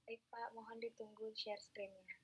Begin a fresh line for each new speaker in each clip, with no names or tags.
Baik Pak, mohon ditunggu share screen-nya.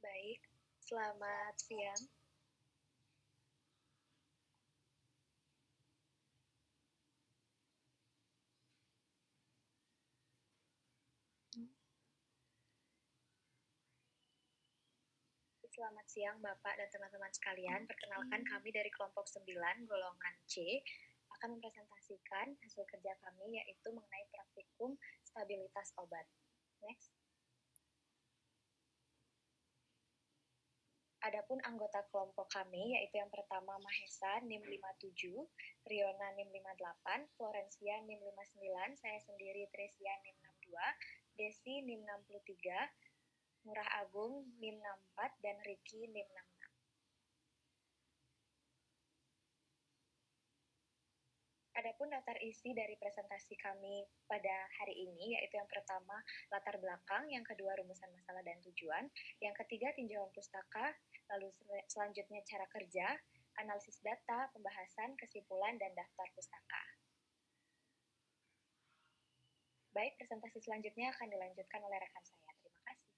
Baik, selamat siang. Selamat siang Bapak dan teman-teman sekalian. Perkenalkan kami dari kelompok 9 golongan C akan mempresentasikan hasil kerja kami yaitu mengenai praktikum stabilitas obat. Next. Adapun anggota kelompok kami yaitu yang pertama Mahesa NIM 57, Riona NIM 58, Florencia NIM 59, saya sendiri Tresia NIM 62, Desi NIM 63, Murah Agung NIM 64 dan Ricky NIM 66. Adapun daftar isi dari presentasi kami pada hari ini yaitu yang pertama latar belakang, yang kedua rumusan masalah dan tujuan, yang ketiga tinjauan pustaka, lalu selanjutnya cara kerja, analisis data, pembahasan, kesimpulan, dan daftar pustaka. Baik, presentasi selanjutnya akan dilanjutkan oleh rekan saya. Terima kasih.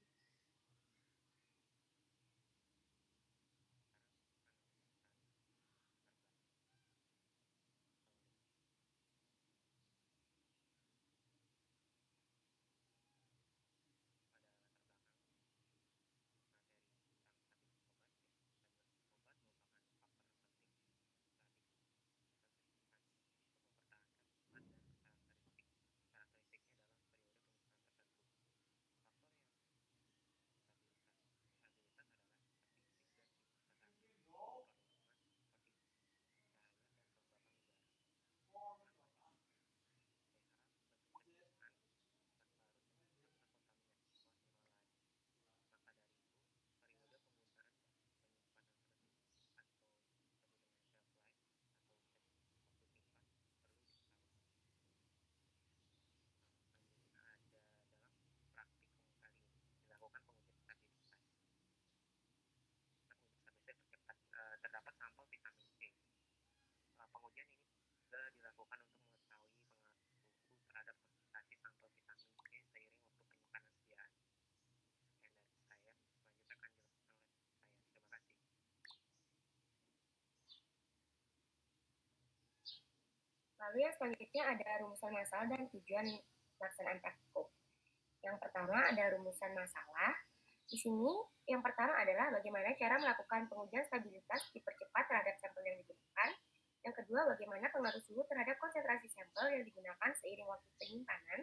Lalu yang selanjutnya ada rumusan masalah dan tujuan pelaksanaan praktikum. Yang pertama ada rumusan masalah. Di sini yang pertama adalah bagaimana cara melakukan pengujian stabilitas dipercepat terhadap sampel yang digunakan. Yang kedua, bagaimana pengaruh suhu terhadap konsentrasi sampel yang digunakan seiring waktu penyimpanan.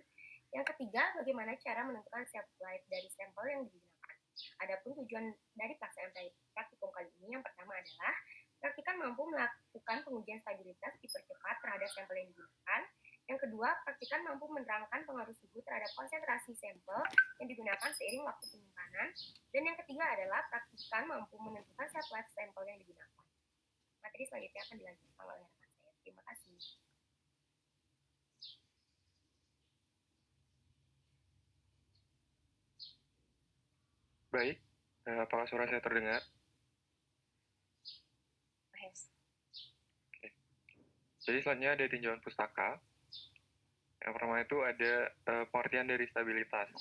Yang ketiga, bagaimana cara menentukan shelf life dari sampel yang digunakan. Adapun tujuan dari pelaksanaan praktikum kali ini yang pertama adalah praktikan mampu melakukan pengujian stabilitas dipercepat terhadap sampel yang digunakan. Yang kedua, praktikan mampu menerangkan pengaruh suhu terhadap konsentrasi sampel yang digunakan seiring waktu penyimpanan. Dan yang ketiga adalah praktikan mampu menentukan shelf life sampel yang digunakan. Materi selanjutnya akan dilanjutkan oleh rekan saya. Terima kasih.
Baik, apakah suara saya terdengar? Oke. Jadi selanjutnya ada tinjauan pustaka. Yang pertama itu ada pengertian dari stabilitas.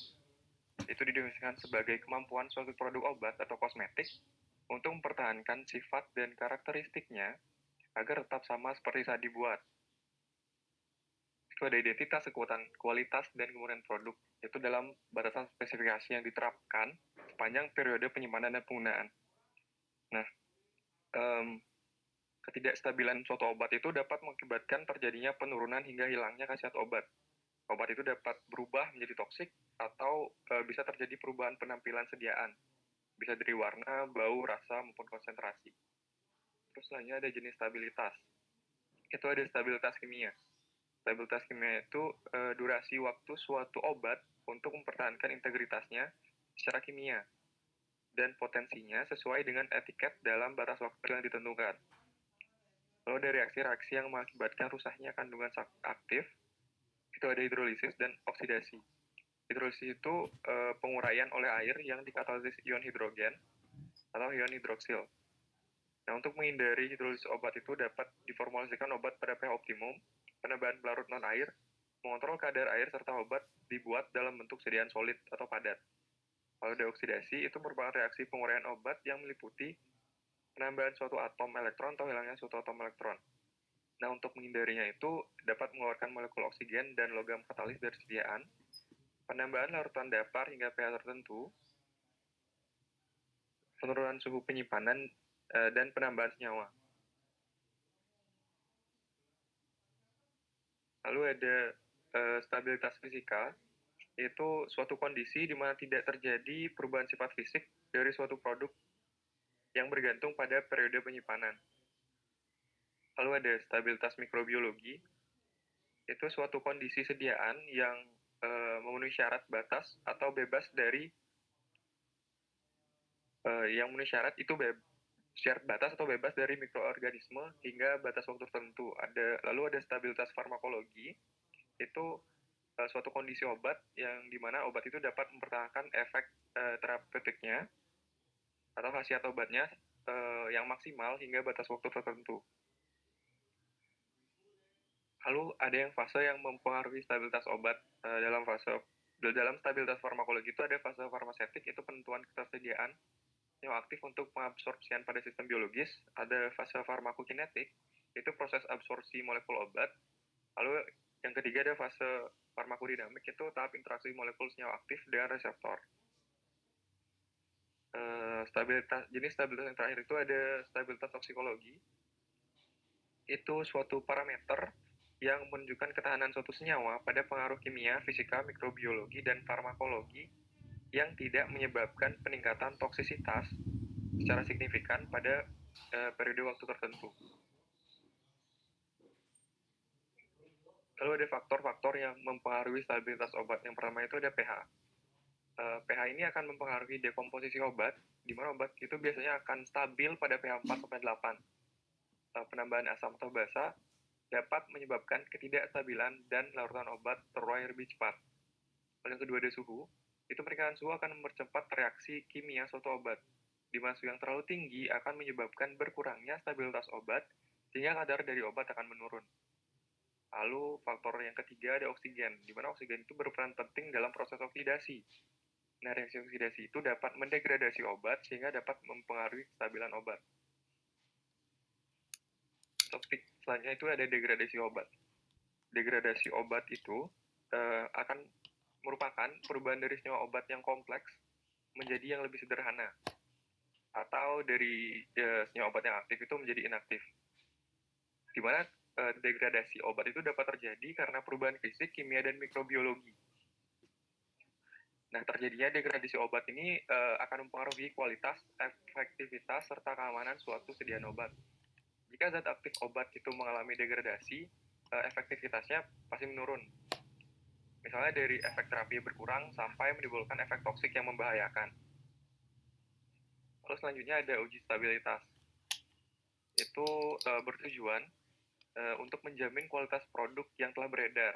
Itu didefinisikan sebagai kemampuan suatu produk obat atau kosmetik untuk mempertahankan sifat dan karakteristiknya agar tetap sama seperti saat dibuat. Itu ada identitas, kekuatan, kualitas, dan kemudian produk. Itu dalam batasan spesifikasi yang diterapkan sepanjang periode penyimpanan dan penggunaan. Nah, ketidakstabilan suatu obat itu dapat mengakibatkan terjadinya penurunan hingga hilangnya khasiat obat. Obat itu dapat berubah menjadi toksik atau bisa terjadi perubahan penampilan sediaan. Bisa dari warna, bau, rasa, maupun konsentrasi. Terus selanjutnya ada jenis stabilitas. Itu ada stabilitas kimia. Stabilitas kimia itu durasi waktu suatu obat untuk mempertahankan integritasnya secara kimia dan potensinya sesuai dengan etiket dalam batas waktu yang ditentukan. Lalu ada reaksi-reaksi yang mengakibatkan rusaknya kandungan aktif, itu ada hidrolisis dan oksidasi. Hidrolisis itu penguraian oleh air yang dikatalisis ion hidrogen atau ion hidroksil. Nah, untuk menghindari hidrolisis obat itu dapat diformulasikan obat pada pH optimum, penambahan pelarut non-air, mengontrol kadar air serta obat dibuat dalam bentuk sediaan solid atau padat. Lalu ada oksidasi, itu merupakan reaksi penguraian obat yang meliputi penambahan suatu atom elektron atau hilangnya suatu atom elektron. Nah, untuk menghindarinya itu dapat mengeluarkan molekul oksigen dan logam katalis dari sediaan, penambahan larutan dapar hingga pH tertentu, penurunan suhu penyimpanan, dan penambahan senyawa. Lalu ada stabilitas fisika, yaitu suatu kondisi di mana tidak terjadi perubahan sifat fisik dari suatu produk yang bergantung pada periode penyimpanan. Lalu ada stabilitas mikrobiologi, itu suatu kondisi sediaan yang memenuhi syarat batas atau bebas dari yang memenuhi syarat itu syarat batas atau bebas dari mikroorganisme hingga batas waktu tertentu. Lalu ada stabilitas farmakologi, itu suatu kondisi obat yang dimana obat itu dapat mempertahankan efek terapeutiknya atau khasiat obatnya yang maksimal hingga batas waktu tertentu. Lalu ada yang fase yang mempengaruhi stabilitas obat. Dalam stabilitas farmakologi itu ada fase farmasetik, itu penentuan ketersediaan yang aktif untuk pengabsorpsian pada sistem biologis. Ada fase farmakokinetik, itu proses absorpsi molekul obat. Lalu yang ketiga ada fase farmakodinamik, itu tahap interaksi molekul senyawa aktif dengan reseptor. Jenis stabilitas yang terakhir itu ada stabilitas toksikologi. Itu suatu parameter yang menunjukkan ketahanan suatu senyawa pada pengaruh kimia, fisika, mikrobiologi, dan farmakologi yang tidak menyebabkan peningkatan toksisitas secara signifikan pada periode waktu tertentu. Lalu ada faktor-faktor yang mempengaruhi stabilitas obat. Yang pertama itu ada pH. pH ini akan mempengaruhi dekomposisi obat, di mana obat itu biasanya akan stabil pada pH 4-8. Penambahan asam atau basa dapat menyebabkan ketidakstabilan dan larutan obat terurai lebih cepat. Lalu yang kedua ada suhu. Itu peningkatan suhu akan mempercepat reaksi kimia suatu obat. Di mana suhu yang terlalu tinggi akan menyebabkan berkurangnya stabilitas obat, sehingga kadar dari obat akan menurun. Lalu faktor yang ketiga ada oksigen, di mana oksigen itu berperan penting dalam proses oksidasi. Nah, reaksi oksidasi itu dapat mendegradasi obat sehingga dapat mempengaruhi kestabilan obat. Topik selanjutnya itu ada degradasi obat. degradasi obat itu akan merupakan perubahan dari senyawa obat yang kompleks menjadi yang lebih sederhana, atau dari senyawa obat yang aktif itu menjadi inaktif. Di mana degradasi obat itu dapat terjadi karena perubahan fisik, kimia, dan mikrobiologi. Nah, terjadinya degradasi obat ini akan mempengaruhi kualitas, efektivitas, serta keamanan suatu sediaan obat. Jika zat aktif obat itu mengalami degradasi, efektivitasnya pasti menurun. Misalnya dari efek terapi berkurang sampai menimbulkan efek toksik yang membahayakan. Lalu selanjutnya ada uji stabilitas. Itu bertujuan untuk menjamin kualitas produk yang telah beredar,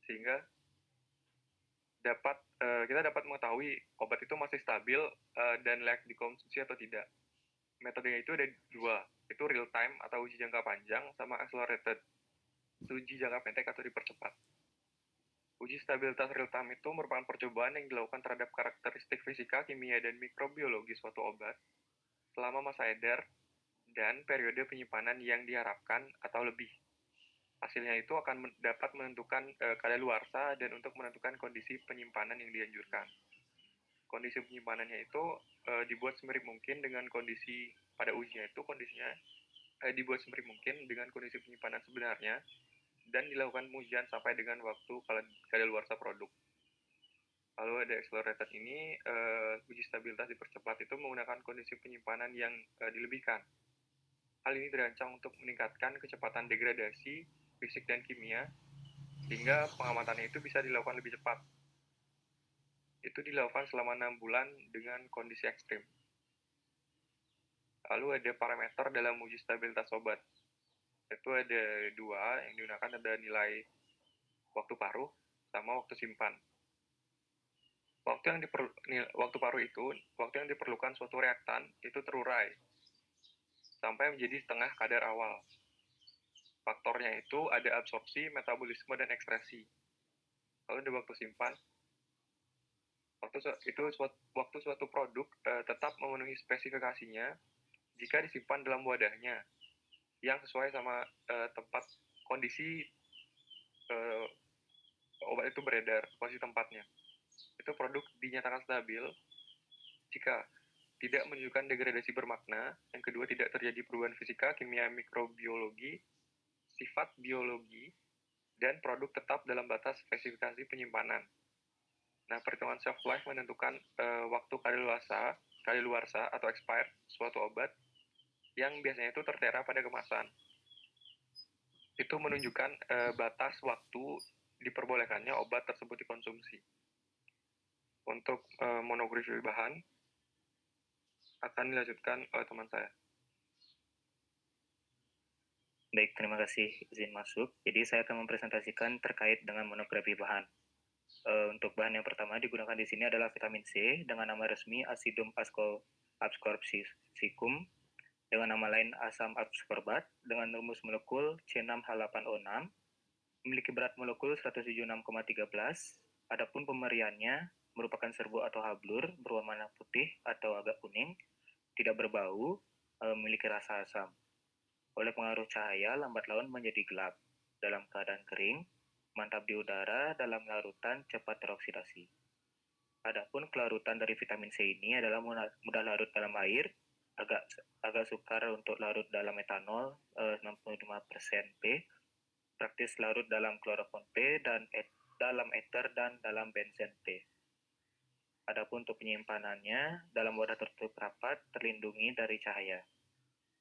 sehingga kita dapat mengetahui obat itu masih stabil dan layak dikonsumsi atau tidak. Metodenya itu ada dua, itu real time atau uji jangka panjang, sama accelerated, uji jangka pendek atau dipercepat. Uji stabilitas real time itu merupakan percobaan yang dilakukan terhadap karakteristik fisika, kimia, dan mikrobiologi suatu obat selama masa edar dan periode penyimpanan yang diharapkan atau lebih. Hasilnya itu akan dapat menentukan kadaluarsa dan untuk menentukan kondisi penyimpanan yang dianjurkan. Kondisi penyimpanannya itu dibuat semirip mungkin dengan kondisi pada ujinya itu kondisinya dibuat semirip mungkin dengan kondisi penyimpanan sebenarnya dan dilakukan pengujian sampai dengan waktu kadaluarsa produk. Lalu ada accelerated ini, uji stabilitas dipercepat itu menggunakan kondisi penyimpanan yang dilebihkan. Hal ini dirancang untuk meningkatkan kecepatan degradasi fisik dan kimia, sehingga pengamatannya itu bisa dilakukan lebih cepat. Itu dilakukan selama 6 bulan dengan kondisi ekstrim. Lalu ada parameter dalam uji stabilitas obat. Itu ada dua yang digunakan, ada nilai waktu paruh sama waktu simpan. Waktu yang diperlukan suatu reaktan itu terurai sampai menjadi setengah kadar awal. Faktornya itu ada absorpsi, metabolisme, dan ekspresi. Lalu ada waktu simpan. Waktu suatu produk tetap memenuhi spesifikasinya jika disimpan dalam wadahnya yang sesuai sama tempat kondisi obat itu beredar, posisi tempatnya. Itu produk dinyatakan stabil jika tidak menunjukkan degradasi bermakna, yang kedua tidak terjadi perubahan fisika, kimia, mikrobiologi, sifat biologi, dan produk tetap dalam batas spesifikasi penyimpanan. Nah, perhitungan shelf life menentukan waktu kadaluarsa atau expired suatu obat yang biasanya itu tertera pada kemasan. Itu menunjukkan batas waktu diperbolehkannya obat tersebut dikonsumsi. Untuk monografi bahan akan dilanjutkan oleh teman saya.
Baik, terima kasih izin masuk. Jadi saya akan mempresentasikan terkait dengan monografi bahan. Untuk bahan yang pertama digunakan di sini adalah vitamin C dengan nama resmi Acidum ascorbicum, dengan nama lain asam ascorbat, dengan rumus molekul C6H8O6, memiliki berat molekul 176,13. Adapun pemberiannya merupakan serbuk atau hablur berwarna putih atau agak kuning, tidak berbau, memiliki rasa asam. Oleh pengaruh cahaya, lambat laun menjadi gelap. Dalam keadaan kering, mantap di udara, dalam larutan cepat teroksidasi. Adapun kelarutan dari vitamin C ini adalah mudah larut dalam air, agak sukar untuk larut dalam metanol 65% P, praktis larut dalam klorofon P, dan dalam ether dan dalam benzen P. Adapun untuk penyimpanannya, dalam wadah tertutup rapat, terlindungi dari cahaya.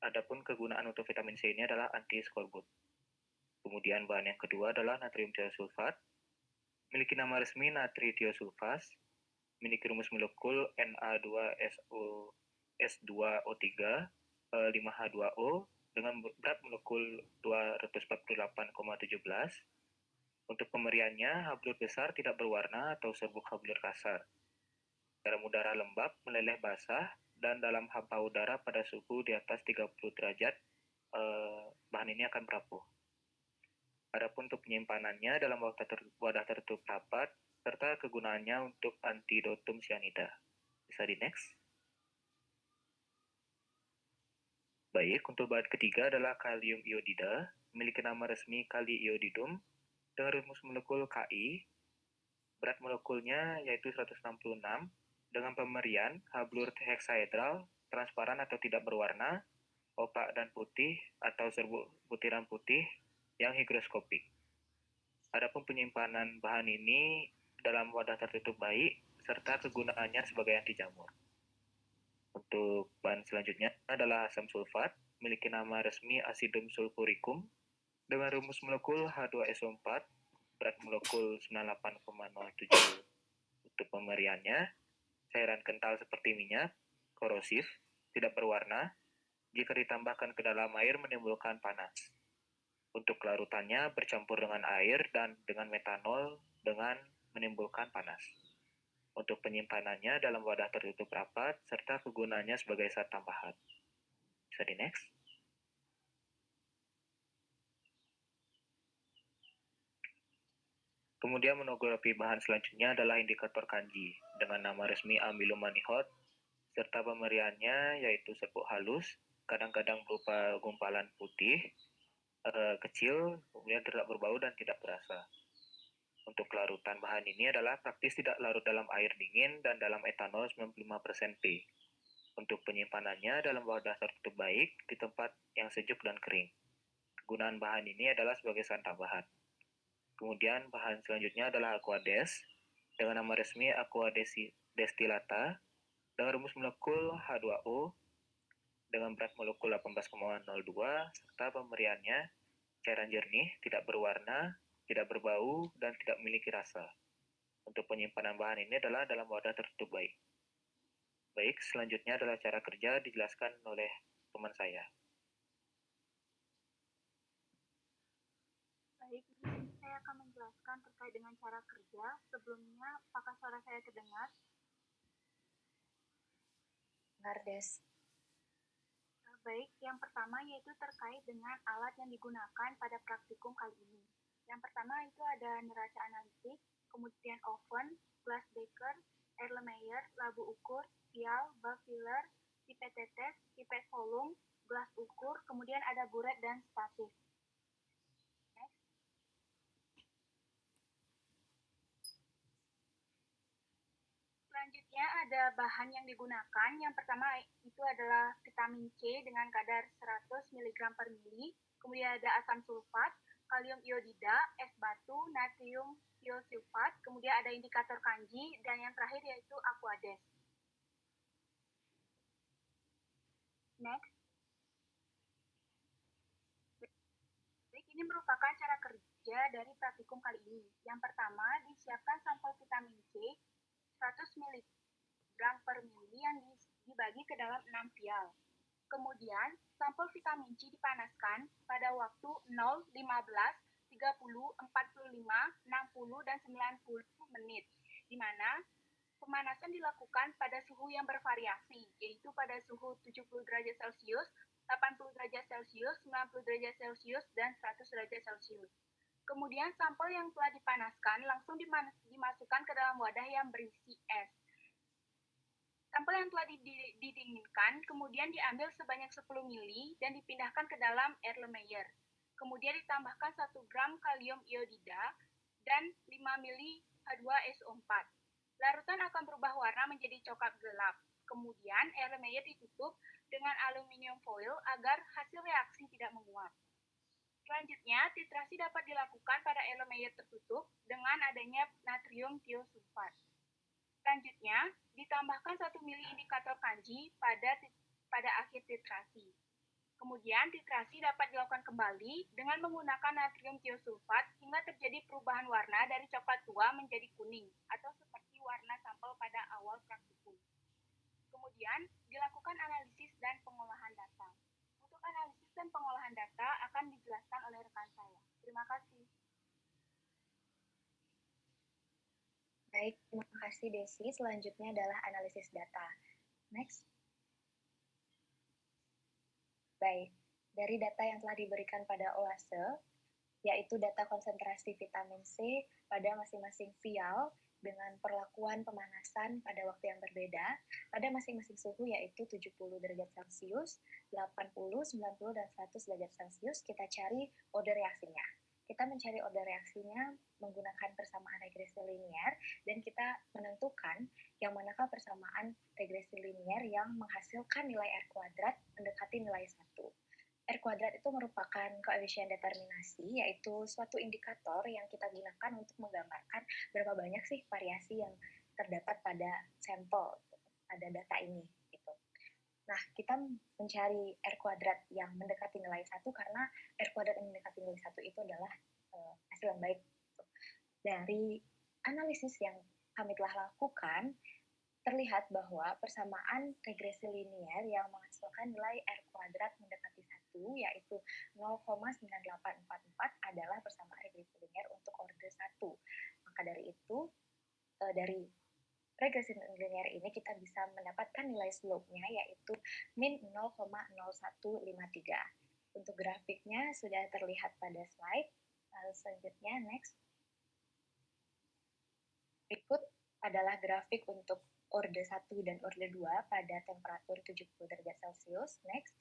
Adapun kegunaan untuk vitamin C ini adalah anti-skorbut. Kemudian bahan yang kedua adalah natrium tiosulfat, memiliki nama resmi natritiosulfas, memiliki rumus molekul Na2SO2O3 5H2O dengan berat molekul 248,17. Untuk pemberiannya, hablur besar tidak berwarna atau serbuk hablur kasar. Dalam udara lembab, meleleh basah, dan dalam hampa udara pada suhu di atas 30 derajat, bahan ini akan merapuh. Adapun untuk penyimpanannya dalam wadah tertutup rapat, serta kegunaannya untuk antidotum cyanida. Bisa di next. Baik, untuk bahan ketiga adalah kalium iodida, memiliki nama resmi kali-iodidum, dengan rumus molekul Ki, berat molekulnya yaitu 166, dengan pemerian hablur heksaedral, transparan atau tidak berwarna, opak dan putih atau serbuk butiran putih yang higroskopik. Adapun penyimpanan bahan ini dalam wadah tertutup baik, serta kegunaannya sebagai anti jamur. Untuk bahan selanjutnya adalah asam sulfat, memiliki nama resmi acidum sulfuricum, dengan rumus molekul H2SO4, berat molekul 98,07. Untuk pemeriannya, cairan kental seperti minyak, korosif, tidak berwarna, jika ditambahkan ke dalam air menimbulkan panas. Untuk larutannya bercampur dengan air dan dengan metanol dengan menimbulkan panas. Untuk penyimpanannya dalam wadah tertutup rapat serta kegunaannya sebagai zat tambahan. Bisa di next. Kemudian monografi bahan selanjutnya adalah indikator kanji dengan nama resmi amilomanihot serta pemeriannya yaitu serbuk halus, kadang-kadang berupa gumpalan putih, kecil, kemudian tidak berbau dan tidak berasa. Untuk larutan bahan ini adalah praktis tidak larut dalam air dingin dan dalam etanol 95% P. Untuk penyimpanannya dalam wadah tertutup baik di tempat yang sejuk dan kering. Kegunaan bahan ini adalah sebagai bahan tambahan. Kemudian bahan selanjutnya adalah aquades dengan nama resmi aqua destilata dengan rumus molekul H2O dengan berat molekul 18,02 serta pemberiannya cairan jernih, tidak berwarna, tidak berbau, dan tidak memiliki rasa. Untuk penyimpanan bahan ini adalah dalam wadah tertutup baik. Baik, selanjutnya adalah cara kerja dijelaskan oleh teman saya.
Baik, di sini saya akan menjelaskan terkait dengan cara kerja. Sebelumnya, apakah suara saya terdengar?
Ngardes.
Baik, yang pertama yaitu terkait dengan alat yang digunakan pada praktikum kali ini. Yang pertama itu ada neraca analitik, kemudian oven, glass beaker, Erlenmeyer, labu ukur, vial, bag filler, pipet tetes, pipet volume, gelas ukur, kemudian ada buret dan statif. Selanjutnya ada bahan yang digunakan. Yang pertama itu adalah vitamin C dengan kadar 100 mg per mili. Kemudian ada asam sulfat, kalium iodida, es batu, natrium tiosulfat. Kemudian ada indikator kanji. Dan yang terakhir yaitu aquades. Next. Ini merupakan cara kerja dari praktikum kali ini. Yang pertama, disiapkan sampel vitamin C 100 mg per mili yang dibagi ke dalam 6 vial. Kemudian, sampel vitamin C dipanaskan pada waktu 0, 15, 30, 45, 60, dan 90 menit, di mana pemanasan dilakukan pada suhu yang bervariasi, yaitu pada suhu 70 derajat Celcius, 80 derajat Celcius, 90 derajat Celcius, dan 100 derajat Celcius. Kemudian sampel yang telah dipanaskan langsung dimasukkan ke dalam wadah yang berisi es. Sampel yang telah didinginkan kemudian diambil sebanyak 10 mili dan dipindahkan ke dalam Erlenmeyer. Kemudian ditambahkan 1 gram kalium iodida dan 5 mili H2SO4. Larutan akan berubah warna menjadi coklat gelap. Kemudian Erlenmeyer ditutup dengan aluminium foil agar hasil reaksi tidak menguap. Selanjutnya, titrasi dapat dilakukan pada Erlenmeyer tertutup dengan adanya natrium tiosulfat. Selanjutnya, ditambahkan 1 mili indikator kanji pada akhir titrasi. Kemudian, titrasi dapat dilakukan kembali dengan menggunakan natrium tiosulfat hingga terjadi perubahan warna dari coklat tua menjadi kuning atau seperti warna sampel pada awal praktikum. Kemudian, dilakukan analisis dan pengolahan data. Untuk analisis dan pengolahan data akan dijelaskan oleh rekan saya. Terima kasih.
Baik, terima kasih Desi. Selanjutnya adalah analisis data. Next. Baik, dari data yang telah diberikan pada OASE, yaitu data konsentrasi vitamin C pada masing-masing vial dengan perlakuan pemanasan pada waktu yang berbeda pada masing-masing suhu yaitu 70 derajat Celcius, 80, 90, dan 100 derajat Celcius. Kita cari order reaksinya. Kita mencari order reaksinya menggunakan persamaan regresi linier dan kita menentukan yang manakah persamaan regresi linier yang menghasilkan nilai R kuadrat mendekati nilai 1. R kuadrat itu merupakan koefisien determinasi, yaitu suatu indikator yang kita gunakan untuk menggambarkan berapa banyak sih variasi yang terdapat pada sampel, pada data ini. Gitu. Nah, kita mencari R kuadrat yang mendekati nilai 1 karena R kuadrat yang mendekati nilai 1 itu adalah hasil yang baik. Dari analisis yang kami telah lakukan, terlihat bahwa persamaan regresi linier yang menghasilkan nilai R kuadrat mendekati 1, yaitu 0,9844 adalah persamaan regresi linier untuk order 1. Maka dari itu, dari regresi linier ini kita bisa mendapatkan nilai slope-nya yaitu min 0,0153. Untuk grafiknya sudah terlihat pada slide. Lalu selanjutnya, next. Berikut adalah grafik untuk orde 1 dan orde 2 pada temperatur 70 derajat Celcius. Next.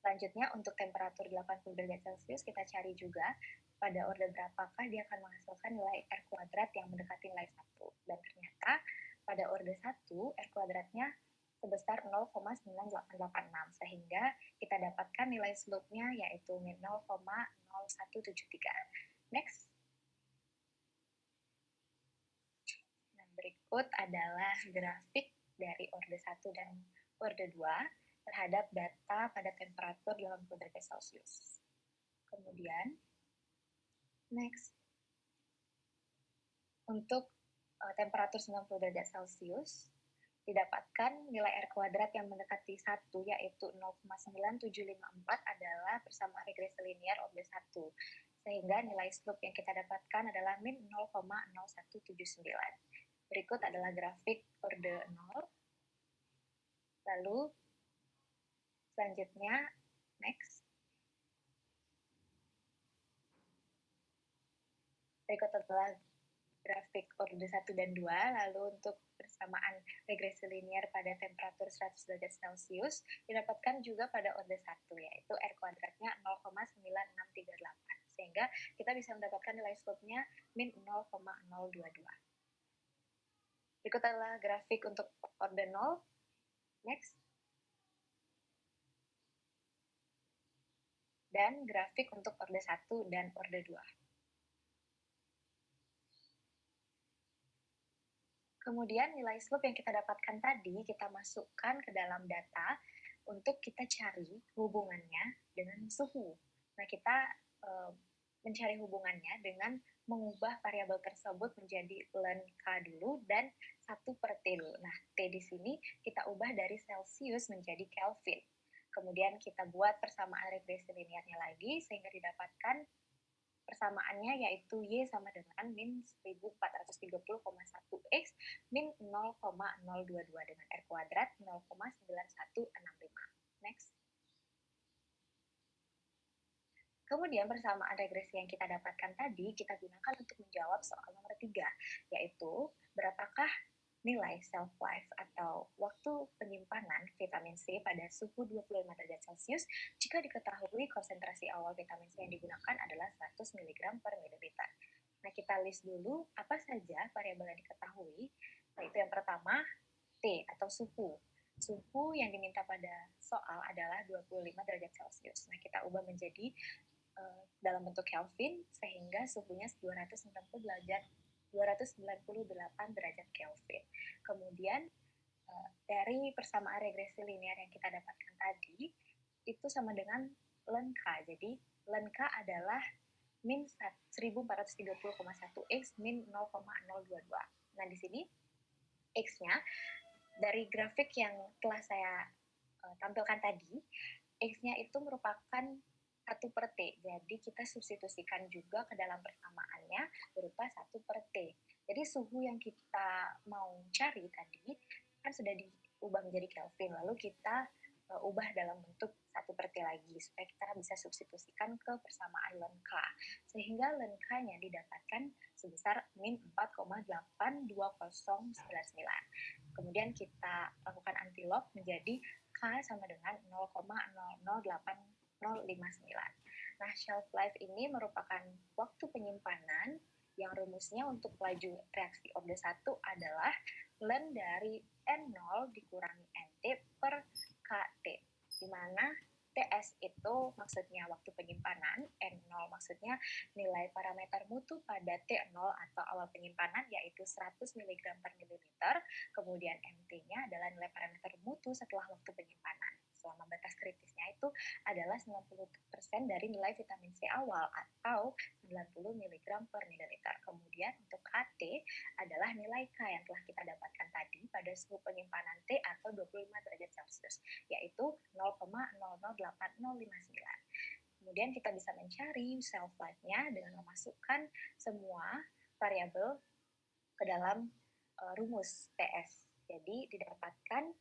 Selanjutnya untuk temperatur 80 derajat Celcius kita cari juga pada orde berapakah dia akan menghasilkan nilai R kuadrat yang mendekati nilai 1. Dan ternyata pada orde 1 R kuadratnya sebesar 0,9886 sehingga kita dapatkan nilai slope-nya yaitu min 0,0173. Next. Berikut adalah grafik dari orde 1 dan orde 2 terhadap data pada temperatur 80 derajat Celcius. Kemudian, next. Untuk temperatur 90 derajat Celcius, didapatkan nilai R kuadrat yang mendekati 1, yaitu 0,9754 adalah persamaan regresi linier orde 1. Sehingga nilai slope yang kita dapatkan adalah min 0,0179. Berikut adalah grafik orde 0. Lalu, selanjutnya, next. Berikut adalah grafik orde 1 dan 2. Lalu untuk persamaan regresi linier pada temperatur 100 derajat Celcius didapatkan juga pada orde 1, yaitu R kuadratnya 0,9638. Sehingga kita bisa mendapatkan nilai slope-nya min 0,022. Berikut adalah grafik untuk orde 0. Next. Dan grafik untuk orde 1 dan orde 2. Kemudian nilai slope yang kita dapatkan tadi kita masukkan ke dalam data untuk kita cari hubungannya dengan suhu. Nah, kita mencari hubungannya dengan mengubah variabel tersebut menjadi ln K dulu dan 1 per T dulu. Nah, T di sini kita ubah dari Celsius menjadi Kelvin. Kemudian kita buat persamaan regresi linearnya lagi sehingga didapatkan persamaannya yaitu Y sama dengan min 1430,1 X min 0,022 dengan R kuadrat 0,9165. Next. Kemudian persamaan regresi yang kita dapatkan tadi kita gunakan untuk menjawab soal nomor 3, yaitu berapakah nilai shelf life atau waktu penyimpanan vitamin C pada suhu 25 derajat Celcius jika diketahui konsentrasi awal vitamin C yang digunakan adalah 100 mg per mililiter. Nah, kita list dulu apa saja variabel yang diketahui, yaitu yang pertama T atau suhu. Suhu yang diminta pada soal adalah 25 derajat Celcius. Nah, kita ubah menjadi dalam bentuk Kelvin sehingga suhunya 298 derajat Kelvin. Kemudian dari persamaan regresi linear yang kita dapatkan tadi itu sama dengan ln K. Jadi ln K adalah min 1430,1 X min 0,022. Nah, di sini X-nya dari grafik yang telah saya tampilkan tadi, X-nya itu merupakan 1 per T. Jadi kita substitusikan juga ke dalam persamaannya berupa 1 per T. Jadi suhu yang kita mau cari tadi kan sudah diubah menjadi Kelvin. Lalu kita ubah dalam bentuk 1/T lagi supaya kita bisa substitusikan ke persamaan ln K, sehingga ln K-nya didapatkan sebesar min 4,82099. Kemudian kita lakukan antilog menjadi K sama dengan 0,008059. Nah, shelf life ini merupakan waktu penyimpanan yang rumusnya untuk laju reaksi orde 1 adalah ln dari N0 dikurangi NT per KT, di mana TS itu maksudnya waktu penyimpanan, N0 maksudnya nilai parameter mutu pada T0 atau awal penyimpanan yaitu 100 mg per mililiter, kemudian MT-nya adalah nilai parameter mutu setelah waktu penyimpanan. Selama batas kritisnya itu adalah 90% dari nilai vitamin C awal atau 90 mg per mililiter. Kemudian untuk KT adalah nilai K yang telah kita dapatkan tadi pada suhu penyimpanan T atau 25 derajat Celcius, yaitu 0,008059. Kemudian kita bisa mencari shelf life-nya dengan memasukkan semua variabel ke dalam rumus TS. Jadi didapatkan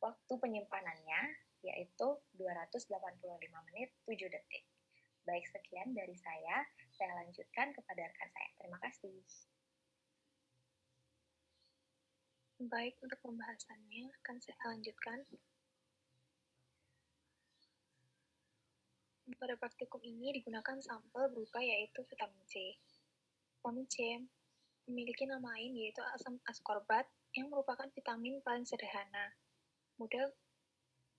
waktu penyimpanannya yaitu 285 menit 7 detik. Baik, sekian dari saya lanjutkan kepada rekan saya. Terima kasih.
Baik, untuk pembahasannya akan saya lanjutkan. Pada praktikum ini digunakan sampel berupa yaitu vitamin C. Vitamin C memiliki nama lain yaitu asam ascorbat yang merupakan vitamin paling sederhana, mudah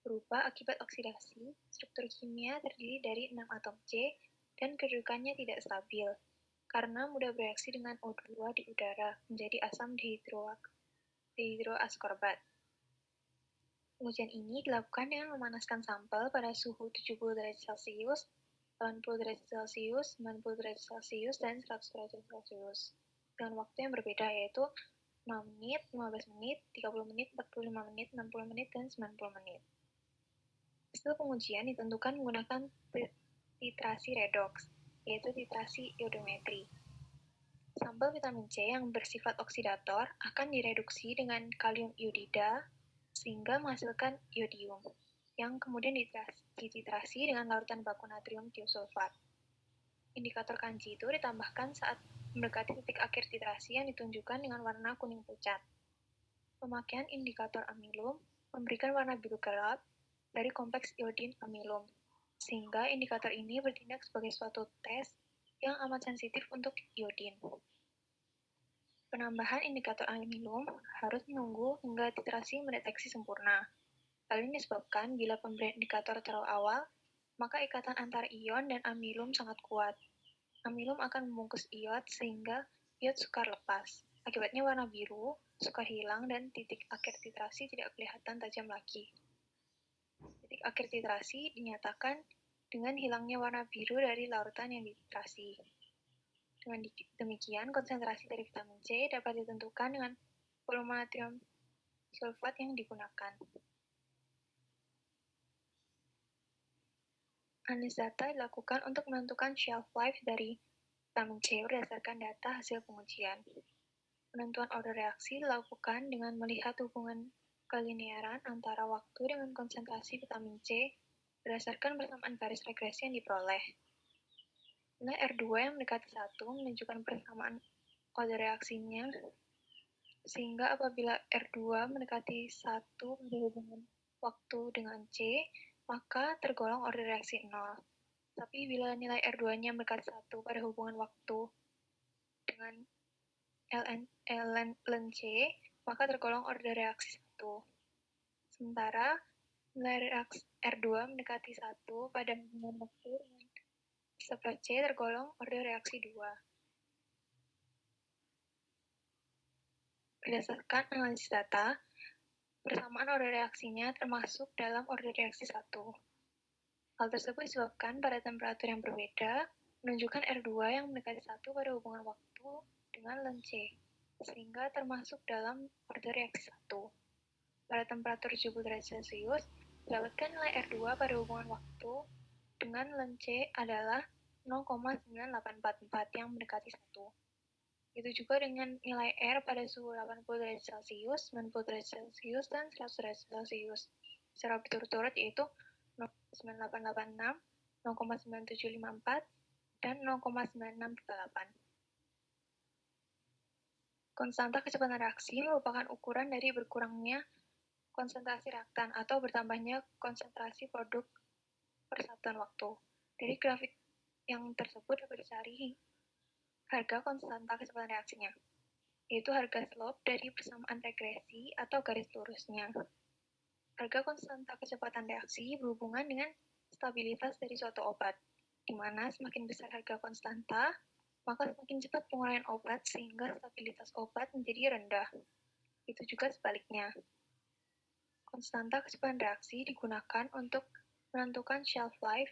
berubah akibat oksidasi. Struktur kimia terdiri dari 6 atom C dan kedudukannya tidak stabil karena mudah bereaksi dengan O2 di udara menjadi asam dihidroaskorbat. Pengujian ini dilakukan dengan memanaskan sampel pada suhu 70 derajat Celcius, 80 derajat Celcius, 90 derajat Celcius, dan 100 derajat Celcius dengan waktu yang berbeda yaitu 6 menit, 15 menit, 30 menit, 45 menit, 60 menit, dan 90 menit. Hasil pengujian ditentukan menggunakan titrasi redoks, yaitu titrasi iodometri. Sampel vitamin C yang bersifat oksidator akan direduksi dengan kalium iodida sehingga menghasilkan iodium, yang kemudian dititrasi dengan larutan baku natrium tiosulfat. Indikator kanji itu ditambahkan saat mendekati titik akhir titrasi yang ditunjukkan dengan warna kuning pucat. Pemakaian indikator amilum memberikan warna biru gelap dari kompleks iodin amilum, sehingga indikator ini bertindak sebagai suatu tes yang amat sensitif untuk iodin. Penambahan indikator amilum harus menunggu hingga titrasi mendeteksi sempurna. Hal ini disebabkan bila pemberian indikator terlalu awal, maka ikatan antara ion dan amilum sangat kuat. Amilum akan membungkus iod sehingga iod sukar lepas. Akibatnya warna biru, sukar hilang, dan titik akhir titrasi tidak kelihatan tajam lagi. Titik akhir titrasi dinyatakan dengan hilangnya warna biru dari larutan yang dititrasi. Dengan demikian, konsentrasi dari vitamin C dapat ditentukan dengan volume natrium sulfat yang digunakan. Analisis data dilakukan untuk menentukan shelf life dari vitamin C berdasarkan data hasil pengujian. Penentuan order reaksi dilakukan dengan melihat hubungan kelinearan antara waktu dengan konsentrasi vitamin C berdasarkan persamaan garis regresi yang diperoleh. Nilai R2 yang mendekati 1 menunjukkan persamaan order reaksinya, sehingga apabila R2 mendekati 1 pada hubungan waktu dengan C, maka tergolong order reaksi 0. Tapi bila nilai R2-nya mendekati 1 pada hubungan waktu dengan ln C, maka tergolong order reaksi 1. Sementara nilai R2 mendekati 1 pada hubungan waktu dengan reseptor C tergolong order reaksi 2. Berdasarkan analisis data, persamaan order reaksinya termasuk dalam order reaksi 1. Hal tersebut disebabkan pada temperatur yang berbeda, menunjukkan R2 yang mendekati 1 pada hubungan waktu dengan ln C, sehingga termasuk dalam order reaksi 1. Pada temperatur 70 derajat Celcius, didapatkan nilai R2 pada hubungan waktu dengan ln C adalah 0,9844 yang mendekati 1. Itu juga dengan nilai R pada suhu 80 derajat Celcius, 90 derajat Celcius, dan 100 derajat Celcius. secara berturut-turut yaitu 0,9886, 0,9754, dan 0,9638. Konstanta kecepatan reaksi merupakan ukuran dari berkurangnya konsentrasi reaktan atau bertambahnya konsentrasi produk per satuan waktu. Dari grafik yang tersebut dapat dicari harga konstanta kecepatan reaksinya, yaitu harga slope dari persamaan regresi atau garis lurusnya. Harga konstanta kecepatan reaksi berhubungan dengan stabilitas dari suatu obat, di mana semakin besar harga konstanta, maka semakin cepat penguraian obat sehingga stabilitas obat menjadi rendah. Itu juga sebaliknya. Konstanta kecepatan reaksi digunakan untuk menentukan shelf life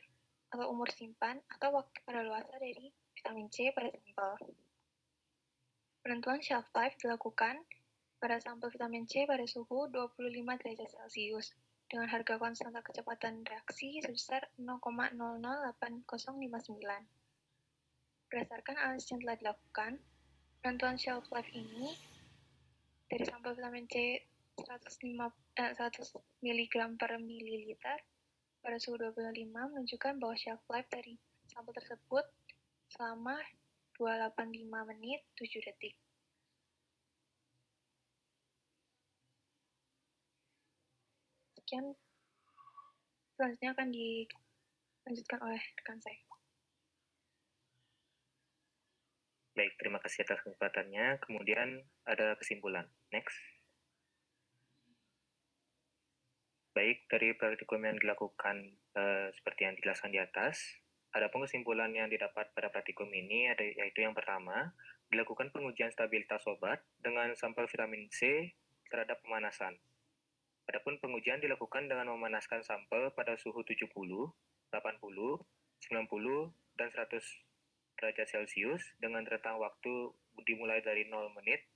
atau umur simpan atau waktu kadaluarsa dari vitamin C pada sampel. Penentuan shelf life dilakukan pada sampel vitamin C pada suhu 25 derajat Celcius dengan harga konstanta kecepatan reaksi sebesar 0,008059. Berdasarkan analisis yang telah dilakukan, penentuan shelf life ini dari sampel vitamin C 100 mg per mililiter pada suhu 25 menunjukkan bahwa shelf life dari sampel tersebut selama 285 menit 7 detik. Sekian, selanjutnya akan dilanjutkan oleh rekan saya.
Baik, terima kasih atas kesempatannya. Kemudian ada kesimpulan. Next. Baik, dari praktikum yang dilakukan seperti yang dijelaskan di atas, adapun kesimpulan yang didapat pada praktikum ini yaitu yang pertama, dilakukan pengujian stabilitas obat dengan sampel vitamin C terhadap pemanasan. Adapun pengujian dilakukan dengan memanaskan sampel pada suhu 70, 80, 90, dan 100 derajat Celcius dengan rentang waktu dimulai dari 0 menit,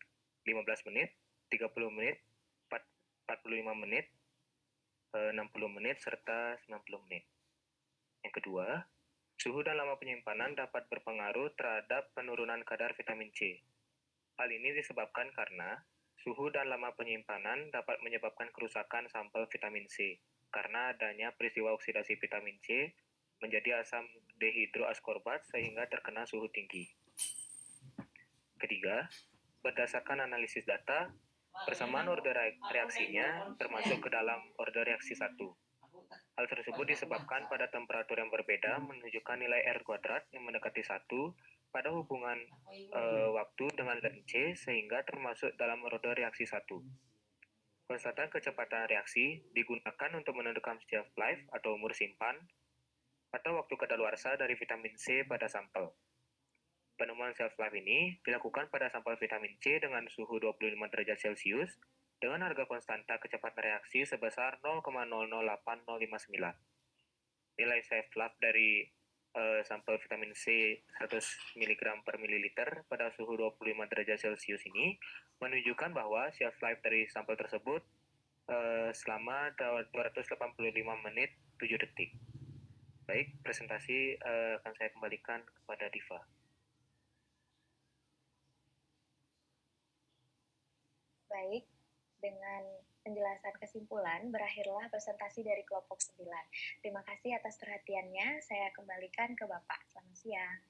15 menit, 30 menit, 45 menit, 60 menit, serta 90 menit. Yang kedua, suhu dan lama penyimpanan dapat berpengaruh terhadap penurunan kadar vitamin C. Hal ini disebabkan karena suhu dan lama penyimpanan dapat menyebabkan kerusakan sampel vitamin C karena adanya peristiwa oksidasi vitamin C menjadi asam dehidroaskorbat sehingga terkena suhu tinggi. Ketiga, berdasarkan analisis data, persamaan order reaksinya termasuk ke dalam order reaksi 1. Hal tersebut disebabkan pada temperatur yang berbeda menunjukkan nilai R kuadrat yang mendekati 1 pada hubungan waktu dengan ln C sehingga termasuk dalam order reaksi 1. Konstanta kecepatan reaksi digunakan untuk menentukan shelf life atau umur simpan atau waktu kadaluarsa dari vitamin C pada sampel. Penemuan shelf life ini dilakukan pada sampel vitamin C dengan suhu 25 derajat Celcius dengan harga konstanta kecepatan reaksi sebesar 0,008059. Nilai shelf life dari sampel vitamin C 100 mg per mililiter pada suhu 25 derajat Celcius ini menunjukkan bahwa shelf life dari sampel tersebut selama 285 menit 7 detik. Baik, presentasi akan saya kembalikan kepada Diva.
Baik, dengan penjelasan kesimpulan, berakhirlah presentasi dari kelompok 9. Terima kasih atas perhatiannya. Saya kembalikan ke Bapak. Selamat siang.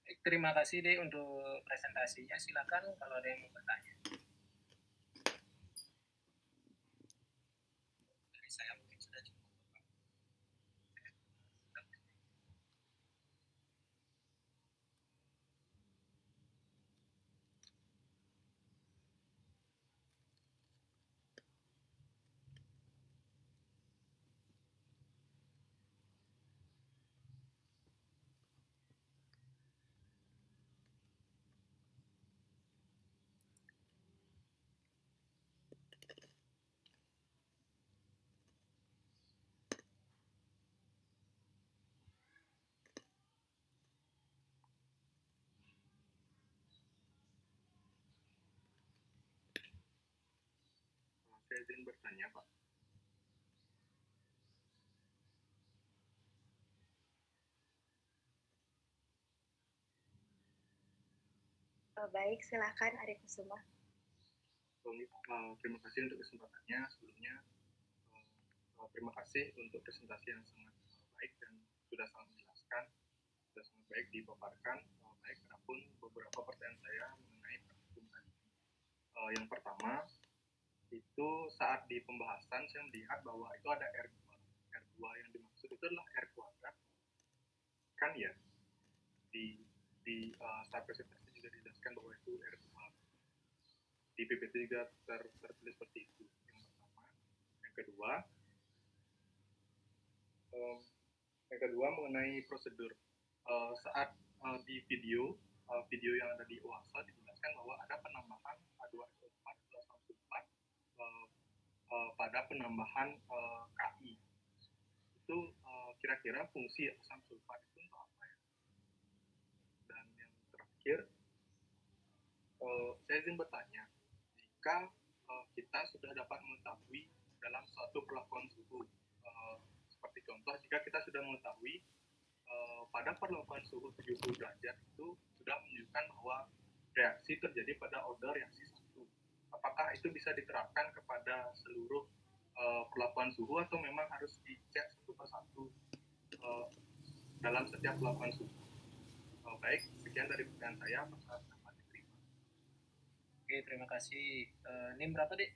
Terima kasih deh untuk presentasinya. Silakan kalau ada yang mau bertanya. Dari saya mungkin sudah cukup.
Saya izin bertanya, Pak.
Baik, silakan Arif Kusuma.
Terima kasih untuk kesempatannya. Sebelumnya, terima kasih untuk presentasi yang sangat baik dan sudah sangat menjelaskan, sudah sangat baik dipaparkan. Baik, adapun beberapa pertanyaan saya mengenai praktikum tadi. Yang pertama, itu saat di pembahasan saya melihat bahwa itu ada R2. R2 yang dimaksud itu adalah R kuadrat. Kan ya? Di saat presentasi juga dijelaskan bahwa itu R2. Di PPT juga tertulis seperti itu. Yang pertama. Yang kedua mengenai prosedur. Saat di video yang ada di UASA dijelaskan bahwa ada penambahan H2SO4 atau asam sulfat pada penambahan KI. Itu kira-kira fungsi asam sulfat itu untuk apa ya? Dan yang terakhir, saya ingin bertanya, jika kita sudah dapat mengetahui dalam suatu perlakuan suhu, seperti contoh, jika kita sudah mengetahui pada perlakuan suhu 70 derajat itu sudah menunjukkan bahwa reaksi terjadi pada order reaksi 1. Apakah itu bisa diterapkan kepada seluruh perlakuan suhu atau memang harus dicek satu persatu dalam setiap perlakuan suhu? Baik, sekian dari pertanyaan saya. Dapat diterima.
Oke, terima kasih. NIM berapa, Dek?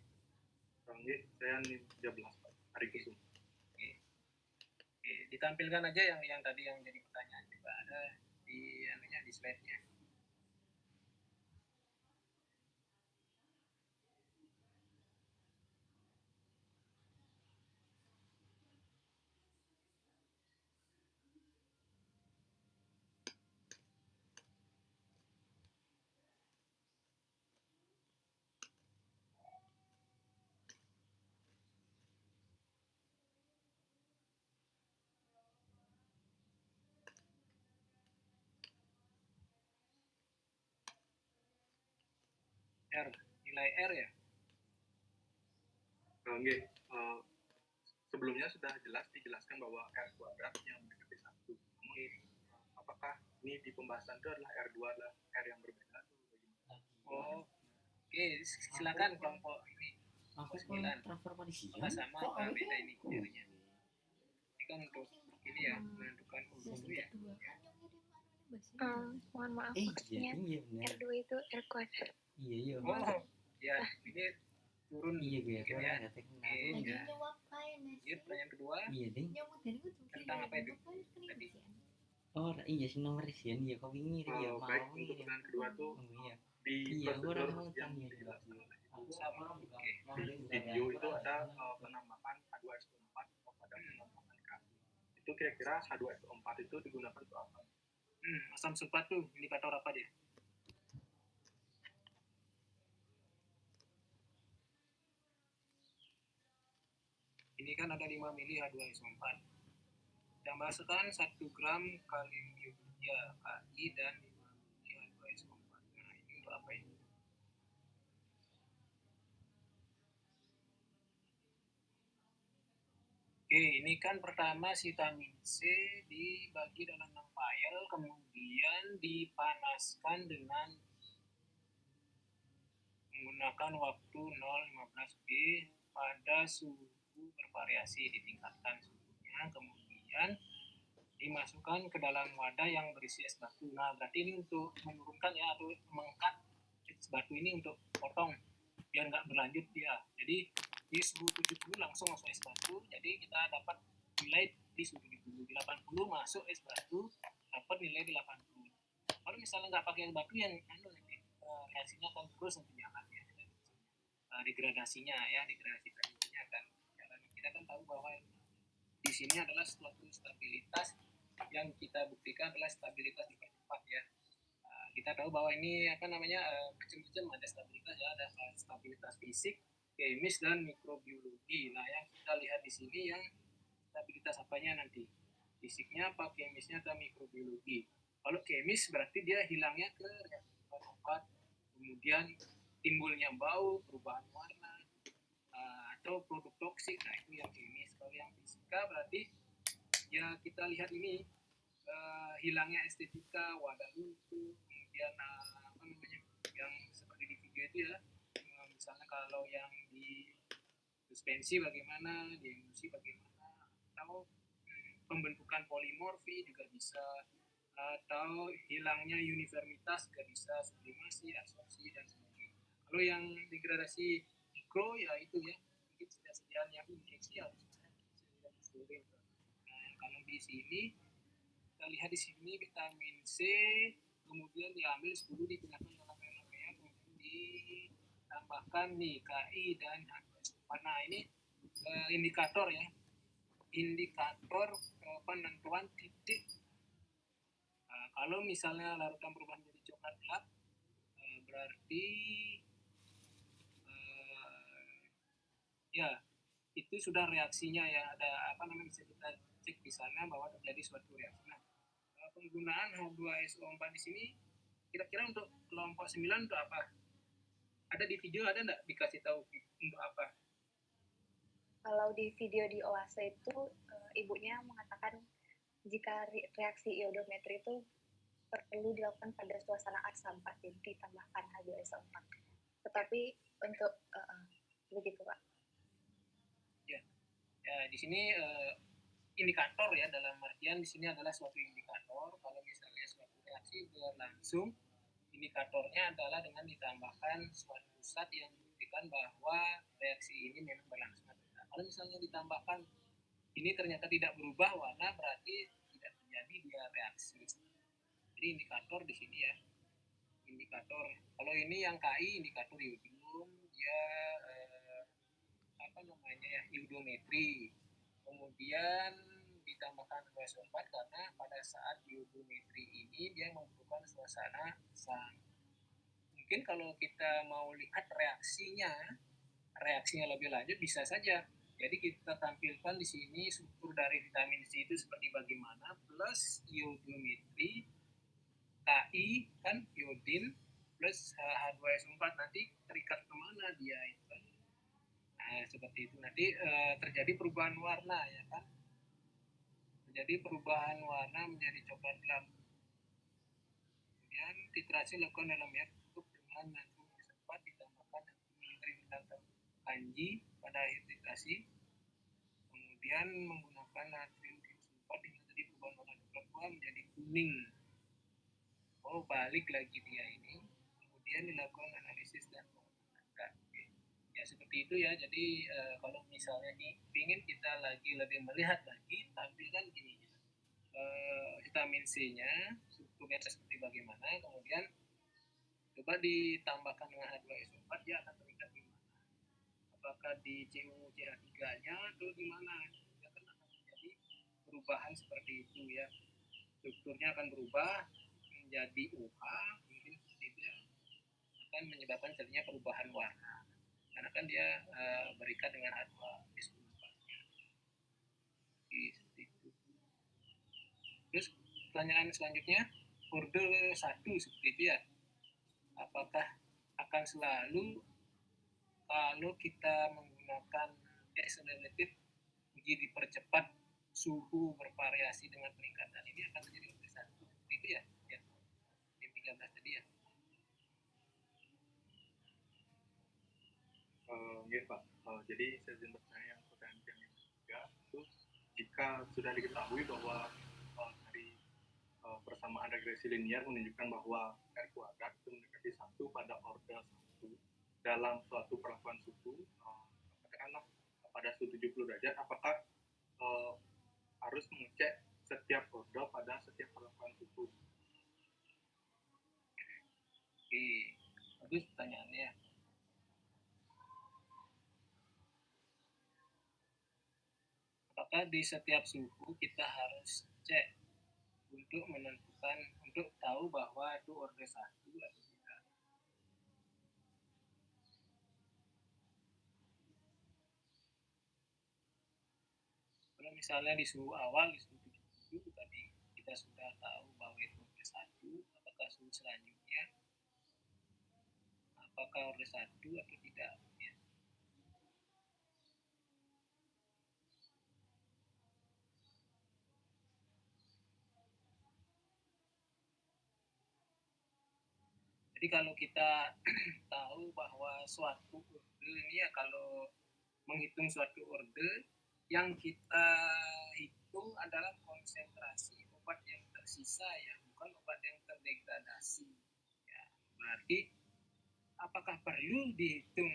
Saya NIM 13, Pak. Hari Kusuma.
Oke, ditampilkan aja yang tadi yang jadi pertanyaan juga ada di slide-nya. R, nilai R ya?
Sebelumnya sudah jelas dijelaskan bahwa R kuadrat yang mendekati 1. Namun, apakah ini di pembahasan itu adalah R2 adalah R yang berbeda atau bagaimana?
Oh, oke, silakan kelompok ini. Kelompok 9. Apakah sama apa beda ini R-nya? Ini kan untuk ini ya, menentukan suhu ya.
Mohon maaf, maksudnya R2 itu R kuadrat.
Iya.
Oh, ya, ini turun
Iya gue
mungkin ya. Oke, ya. Iya, pertanyaan kedua tentang apa itu? Tadi.
Oh iya sih nomor isian ya kau ini ya mau
Baik, untuk pertanyaan kedua tuh
iya
di
iya
prosedur
orang
yang
tanya
dijelaskan oleh Ibu,
Sama. Oke.
di video itu ada penambahan H2SO4 pada penambahan KI. Itu kira-kira H2SO4 itu digunakan untuk apa?
Asam sulfat tuh indikator apa dia? Ini kan ada 5 mili H2SO4. Tambahkan 1 gram kalium iodida KI dan 5 mili H2SO4. Nah, ini untuk apa ini? Oke, ini kan pertama vitamin C dibagi dalam 6 vial, kemudian dipanaskan dengan menggunakan waktu 0,15 G pada suhu bervariasi, ditingkatkan suhunya, kemudian dimasukkan ke dalam wadah yang berisi es batu. Nah, berarti ini untuk menurunkan ya atau mengangkat es batu ini untuk potong biar nggak berlanjut dia. Jadi di suhu 70 langsung masuk es batu. Jadi kita dapat nilai di suhu 70. Di 80 masuk es batu, dapat nilai di 80. Kalau misalnya nggak pakai es batu yang nanti reaksinya akan terus nanti jalan ya. Degradasinya akan jalan. Kita kan tahu bahwa di sini adalah suatu stabilitas yang kita buktikan adalah stabilitas dipercepat ya. Kita tahu bahwa ini macam-macam ada stabilitas ya, ada stabilitas fisik, kemis dan mikrobiologi. Nah, yang kita lihat di sini yang stabilitas apanya nanti? Fisiknya apa, kemisnya atau mikrobiologi? Kalau kemis berarti dia hilangnya ke reaksi obat, kemudian timbulnya bau, perubahan warna, atau produk toksik. Nah, itu yang kemis. Kalau yang fisika berarti ya kita lihat ini hilangnya estetika, wadah luntur, kemudian yang seperti di video itu ya, misalnya kalau yang di suspensi bagaimana, di emulsi bagaimana, atau pembentukan polimorfi juga bisa, atau hilangnya uniformitas juga bisa, sublimasi, absorpsi dan sebagainya. Kalau yang degradasi mikro ya itu ya, mungkin sediaan yang injeksi harus kalau di sini kita lihat di sini vitamin C kemudian diambil 10 dipindahkan dalam air kemudian ditambahkan nih KI dan mana ini indikator ya, indikator penentuan titik. Kalau misalnya larutan berubah menjadi coklat gelap berarti ya itu sudah reaksinya ya, ada bisa kita cek di sana bahwa terjadi suatu reaksi. Nah, penggunaan H2SO4 di sini kira-kira untuk kelompok 9 untuk apa? Ada di video, ada nggak dikasih tahu untuk apa?
Kalau di video di OASE itu ibunya mengatakan jika reaksi iodometri itu perlu dilakukan pada suasana asam jadi ditambahkan H2SO4. Tetapi untuk begitu Pak.
Ya, di sini indikator ya, dalam artian di sini adalah suatu indikator. Kalau misalnya suatu reaksi berlangsung, indikatornya adalah dengan ditambahkan suatu zat yang menunjukkan bahwa reaksi ini memang berlangsung. Kalau misalnya ditambahkan ini ternyata tidak berubah warna, berarti tidak terjadi dia reaksi. Jadi indikator di sini ya, indikator. Kalau ini yang KI indikator iodium, dia iodometri. Kemudian ditambahkan H2SO4 karena pada saat iodometri ini dia membutuhkan suasana asam. Mungkin kalau kita mau lihat reaksinya lebih lanjut bisa saja. Jadi kita tampilkan di sini struktur dari vitamin C itu seperti bagaimana plus iodometri KI kan iodin plus H2SO4 nanti terikat kemana dia itu kan. Nah, seperti itu nanti terjadi perubahan warna ya kan, terjadi perubahan warna menjadi coklat gelap. Kemudian titrasi dilakukan dalam air cukup dengan natrium disulfat ditambahkan natrium kanji pada akhir titrasi. Kemudian menggunakan natrium disulfat hingga tadi perubahan warna coklat tua menjadi kuning. Oh, balik lagi dia ini. Kemudian dilakukan analisis dan ya seperti itu ya. Jadi kalau misalnya ingin kita lagi lebih melihat lagi, tampilkan gini vitamin C-nya strukturnya seperti bagaimana, kemudian coba ditambahkan dengan H2SO4 dia akan terikat di mana, apakah di CuCH3-nya atau di mana, dia akan menjadi perubahan seperti itu ya, strukturnya akan berubah menjadi OH, mungkin seperti itu ya, akan menyebabkan terjadinya perubahan warna karena kan dia berikat dengan H2SO4. Terus pertanyaan selanjutnya, kode 1 seperti itu ya, apakah akan selalu kalau kita menggunakan accelerated uji dipercepat suhu bervariasi dengan peningkatan ini akan terjadi kode 1 seperti itu ya, yang 13 tadi ya.
Ya Pak, jadi saya izin bertanya yang pertanyaan yang ketiga itu, jika sudah diketahui bahwa persamaan regresi linier menunjukkan bahwa R kuadrat itu mendekati 1 pada ordel 1 dalam suatu perlakuan suhu, katakanlah pada suhu 70 derajat, apakah harus mengecek setiap ordel pada setiap perlakuan suhu?
Oke, bagus pertanyaannya. Apakah di setiap suhu kita harus cek untuk menentukan, untuk tahu bahwa itu ordel 1 atau tidak? Kalau misalnya di suhu awal, di suhu 70 tadi kita sudah tahu bahwa itu ordel 1, apakah suhu selanjutnya apakah ordel 1 atau tidak? Ya. Jadi kalau kita tahu bahwa suatu order ini ya, kalau menghitung suatu order, yang kita hitung adalah konsentrasi obat yang tersisa ya, bukan obat yang terdegradasi. Ya, berarti apakah perlu dihitung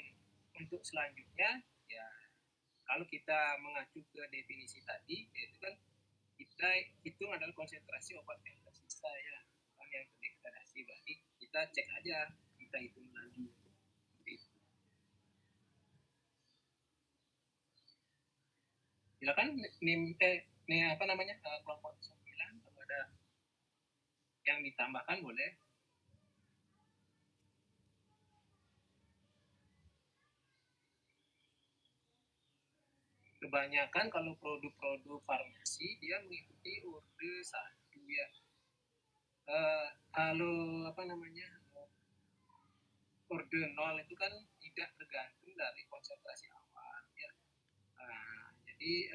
untuk selanjutnya? Ya, kalau kita mengacu ke definisi tadi, yaitu kan kita hitung adalah konsentrasi obat yang tersisa ya, bukan yang terdegradasi. Berarti kita cek aja, kita hitung lagi. Silakan nih apa namanya, kelompok 9, kalau ada yang ditambahkan boleh. Kebanyakan kalau produk-produk farmasi dia mengikuti order 1 ya. Kalau apa namanya, order 0 itu kan tidak tergantung dari konsentrasi awal ya. Jadi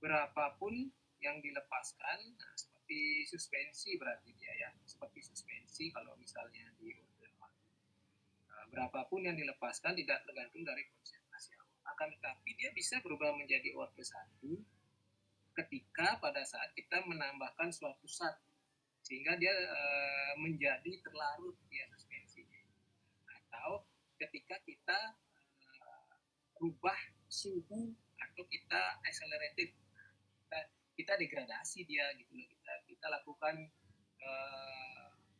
berapapun yang dilepaskan, nah, seperti suspensi berarti dia ya, seperti suspensi kalau misalnya di order 0, berapapun yang dilepaskan tidak tergantung dari konsentrasi awal. Akan tetapi dia bisa berubah menjadi order 1 ketika pada saat kita menambahkan suatu zat sehingga dia menjadi terlarut ya suspensinya, atau ketika kita rubah suhu atau kita accelerated, kita degradasi dia gitu loh, kita lakukan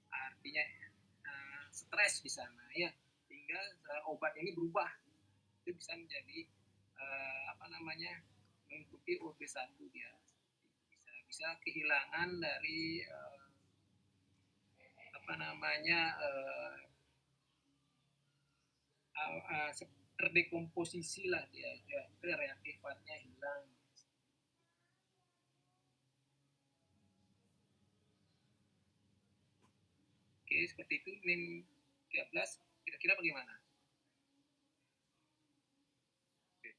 artinya stres di sana ya, sehingga obat ini berubah, itu bisa menjadi apa namanya, mengikuti order 1 dia, bisa kehilangan dari apa namanya, terdekomposisi lah dia, reaktifannya hilang. Oke, seperti itu. NIM 13 kira-kira bagaimana?
Oke,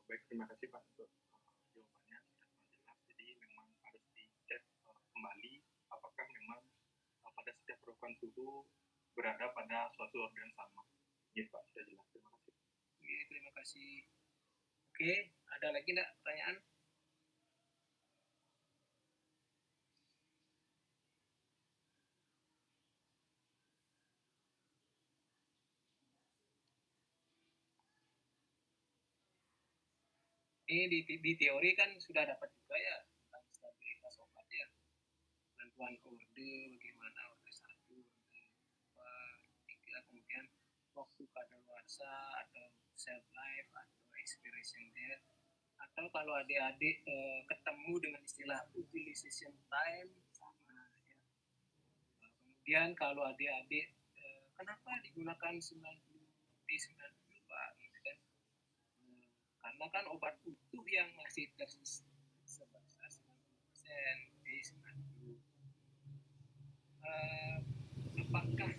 baik, terima kasih Pak untuk jawabannya sudah jelas. Jadi memang harus dicek kembali apakah memang pada setiap perlakuan suhu berada pada suatu order yang sama. Iya Pak, sudah jelas. Terima kasih.
Oke, terima kasih. Oke, ada lagi enggak pertanyaan? Ini di teori kan sudah dapat juga ya tentang stabilitas obat ya, bantuan order, bagaimana order 1, order 2, 3, kemudian waktu kadaluarsa atau shelf life atau expiration date, atau kalau adik-adik ketemu dengan istilah utilization time sama ya. Kemudian kalau adik-adik kenapa digunakan 90 Pak gitu kan, karena kan obat utuh yang masih tersisa sebesar 90% D90. Apakah,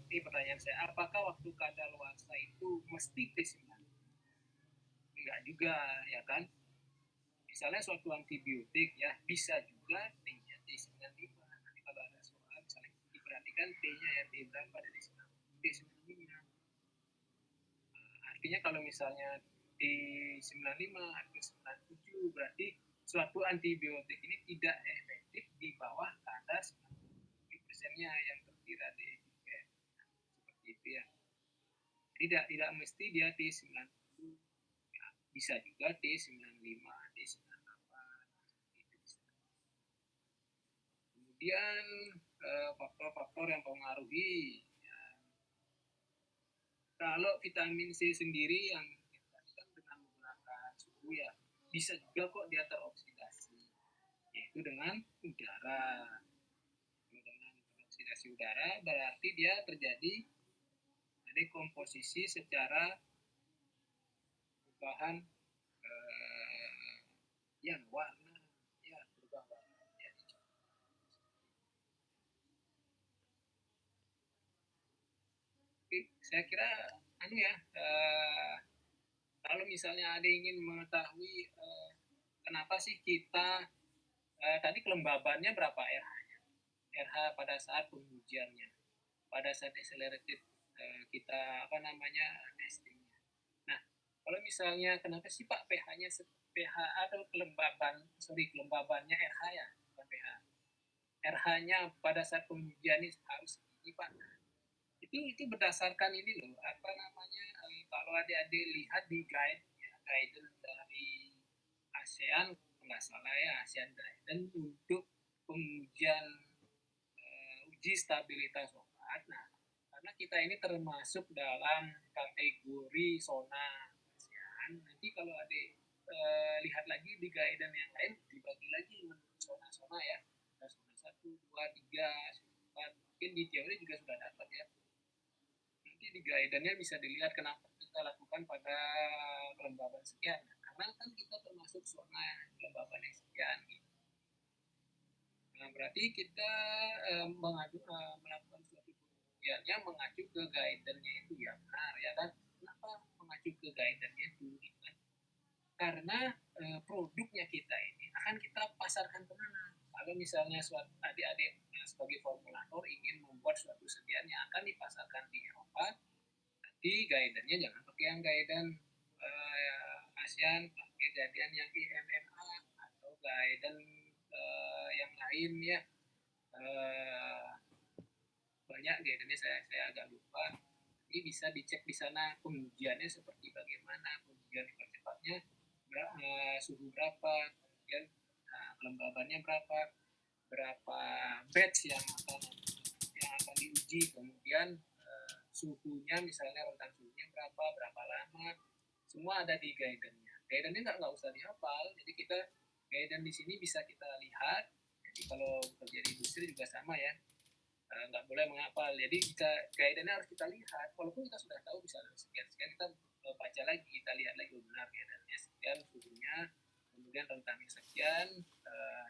ini pertanyaan saya, apakah waktu kadaluarsa itu mesti D90? Enggak juga ya kan. Misalnya suatu antibiotik ya bisa juga T-nya D95. Nanti kalau ada soal misalnya diperhatikan T-nya ya, T berapa dari D95. Artinya kalau misalnya D95 atau 97 berarti suatu antibiotik ini tidak efektif relatif di bawah kadar 97%-nya yang terkira di seperti itu ya. Tidak mesti dia T90, ya, bisa juga T95, T98 itu bisa. Kemudian faktor-faktor yang mempengaruhi ya. Kalau vitamin C sendiri yang kita kan dengan menggunakan suhu ya bisa juga kok dia teroksidasi, yaitu dengan udara. Dengan teroksidasi udara berarti dia terjadi dekomposisi secara perubahan yang warna ya berubah warna ya. Oke, saya kira kalau misalnya ada ingin mengetahui kenapa sih kita tadi kelembabannya berapa RH pada saat pengujiannya, pada saat accelerated kita testingnya. Nah, kalau misalnya kenapa sih Pak pH atau kelembabannya RH ya, bukan pH. RH-nya pada saat pengujian ini harus ini Pak. Itu berdasarkan ini loh, kalau adik-adik lihat di guidance dari ASEAN, nggak salah ya, ASEAN Guidance untuk pengujian uji stabilitas obat. Nah, karena kita ini termasuk dalam kategori zona ASEAN, nanti kalau adik lihat lagi di guidance yang lain dibagi lagi menurut zona-zona ya, zona 1, 2, 3, 4, mungkin di teori juga sudah dapat ya. Nanti di guidance-nya bisa dilihat kenapa kita lakukan pada kelembaban sekian, karena kan kita termasuk zona kelembaban yang sekian gitu. Nah, berarti kita melakukan suatu pengujiannya mengacu ke guidance-nya itu ya benar ya kan. Kenapa mengacu ke guidance-nya itu gitu kan? Karena produknya kita ini akan kita pasarkan kemana? Kalau misalnya adik-adik sebagai formulator ingin membuat suatu sediaan yang akan dipasarkan di Eropa, nanti guidance-nya jangan pakai yang guidance ASEAN, pakai guidance yang IMMA atau guidance yang lain ya. Banyak guidance-nya saya agak lupa. Ini bisa dicek di sana pengujiannya seperti bagaimana, pengujian dipercepatnya suhu berapa, kemudian kelembabannya berapa batch yang akan diuji, kemudian suhunya misalnya rentan suhunya berapa lama, semua ada di guidance-nya. Guidance-nya nggak usah dihafal, jadi kita guidance di sini bisa kita lihat. Jadi kalau kerja di industri juga sama ya, nggak boleh menghafal. Jadi guidance-nya harus kita lihat. Walaupun kita sudah tahu misalnya sekian kita baca lagi, kita lihat lagi benar guidance-nya sekian suhunya, kemudian rentangnya sekian,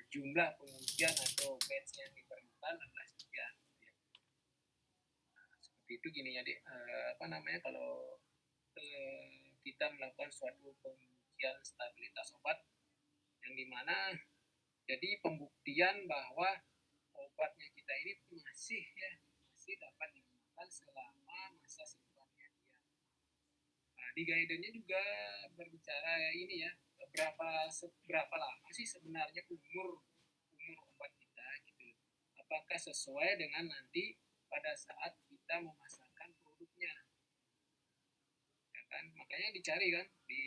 jumlah pengujian atau batch yang diperlukan adalah sekian. Seperti itu gini ya, kalau kita melakukan suatu pengujian stabilitas obat yang dimana jadi pembuktian bahwa obatnya kita ini masih dapat digunakan selama masa simpannya dia. Nah, di guidance-nya juga berbicara ini ya, berapa lama sih sebenarnya umur obat kita gitu. Apakah sesuai dengan nanti pada saat kita memasarkan produknya. Ya kan? Makanya dicari kan di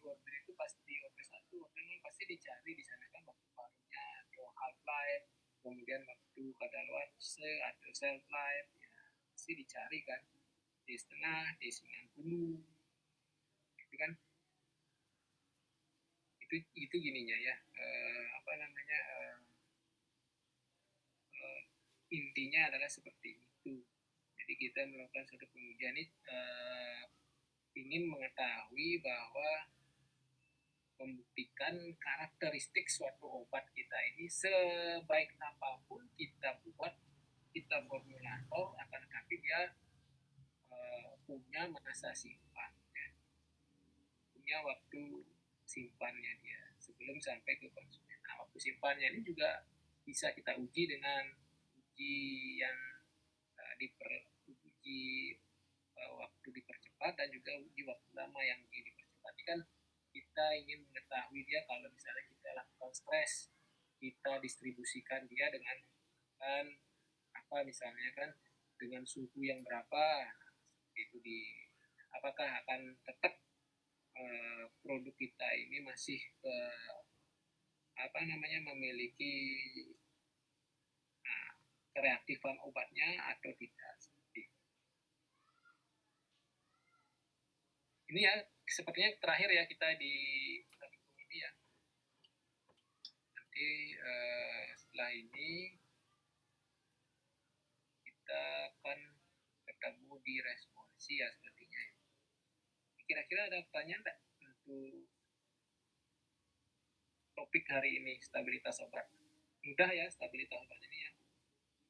order itu pasti order 1, order 0 pasti dicari di sana kan waktu parunya, half life, kemudian waktu kadaluarsa atau shelf life ya pasti dicari kan di setengah, di 90 itu kan. Itu gininya ya, intinya adalah seperti itu. Jadi kita melakukan suatu pengujian ini ingin mengetahui bahwa membuktikan karakteristik suatu obat kita ini sebaik apapun kita buat, kita formulator, akan tetapi dia punya masa simpan ya. Punya waktu simpannya dia sebelum sampai ke konsumen. Nah, waktu simpannya ini juga bisa kita uji dengan uji yang waktu dipercepat dan juga uji waktu lama yang dipercepat. Ini kan kita ingin mengetahui dia kalau misalnya kita lakukan stres, kita distribusikan dia dengan apa misalnya kan dengan suhu yang berapa itu apakah akan tetap produk kita ini masih memiliki kereaktifan obatnya atau tidak. Ini ya sepertinya terakhir ya kita di ini ya. Nanti setelah ini kita akan ketemu di responsi ya sepertinya. Kira-kira ada pertanyaan enggak untuk topik hari ini, stabilitas obat? Mudah ya stabilitas obat ini ya.